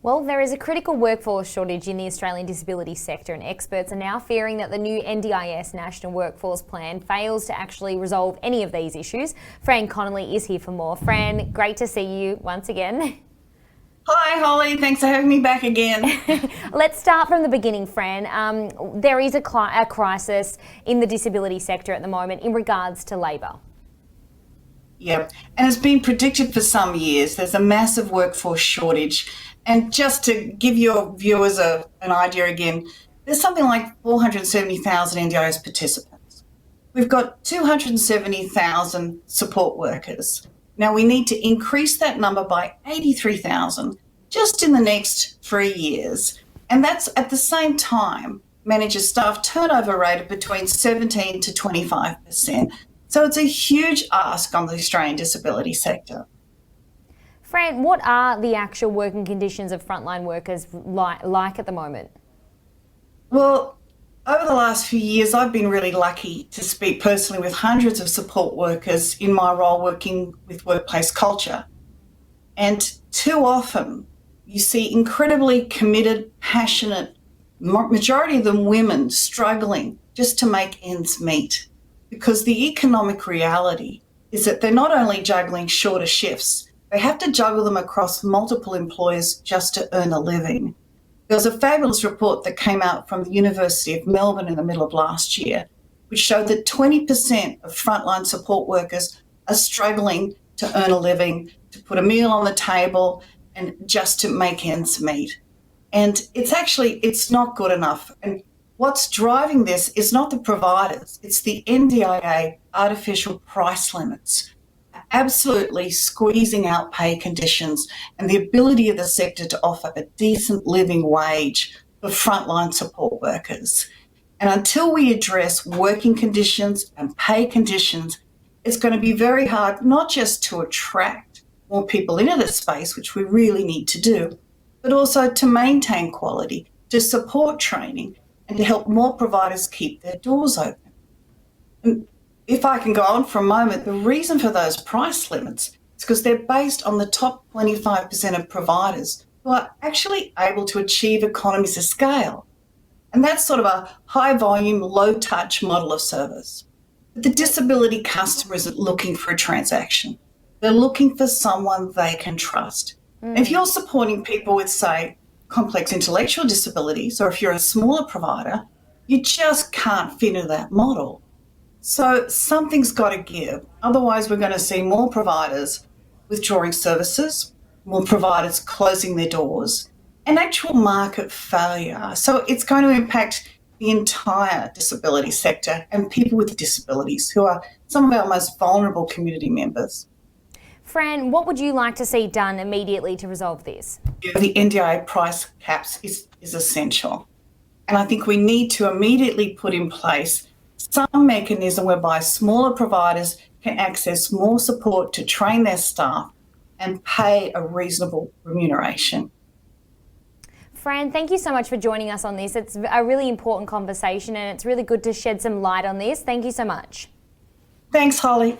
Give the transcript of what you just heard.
Well, there is a critical workforce shortage in the Australian disability sector, and experts are now fearing that the new NDIS National Workforce Plan fails to actually resolve any of these issues. Fran Connolly is here for more. Fran, great to see you once again. Hi Holly, thanks for having me back again. Let's start from the beginning, Fran. There is a crisis in the disability sector at the moment in regards to labour. Yep, and it's been predicted for some years. There's a massive workforce shortage. And just to give your viewers an idea again, there's something like 470,000 NDIS participants. We've got 270,000 support workers. Now we need to increase that number by 83,000 just in the next 3 years. And that's at the same time manage a staff turnover rate of between 17 to 25%. So it's a huge ask on the Australian disability sector. Fran, what are the actual working conditions of frontline workers like at the moment? Well, over the last few years, I've been really lucky to speak personally with hundreds of support workers in my role working with workplace culture. And too often, you see incredibly committed, passionate, majority of them women, struggling just to make ends meet. Because the economic reality is that they're not only juggling shorter shifts, they have to juggle them across multiple employers just to earn a living. There was a fabulous report that came out from the University of Melbourne in the middle of last year, which showed that 20% of frontline support workers are struggling to earn a living, to put a meal on the table, and just to make ends meet. And it's not good enough. And what's driving this is not the providers, it's the NDIA artificial price limits, absolutely squeezing out pay conditions and the ability of the sector to offer a decent living wage for frontline support workers. And until we address working conditions and pay conditions, it's going to be very hard not just to attract more people into this space, which we really need to do, but also to maintain quality, to support training, and to help more providers keep their doors open. And if I can go on for a moment, the reason for those price limits is because they're based on the top 25% of providers who are actually able to achieve economies of scale. And that's sort of a high volume, low touch model of service. But the disability customer isn't looking for a transaction. They're looking for someone they can trust. If you're supporting people with, say, complex intellectual disabilities, or if you're a smaller provider, you just can't fit into that model. So something's got to give. Otherwise, we're going to see more providers withdrawing services, more providers closing their doors, and actual market failure. So it's going to impact the entire disability sector and people with disabilities who are some of our most vulnerable community members. Fran, what would you like to see done immediately to resolve this? The NDIA price caps is essential. And I think we need to immediately put in place some mechanism whereby smaller providers can access more support to train their staff and pay a reasonable remuneration. Fran, thank you so much for joining us on this. It's a really important conversation and it's really good to shed some light on this. Thank you so much. Thanks, Holly.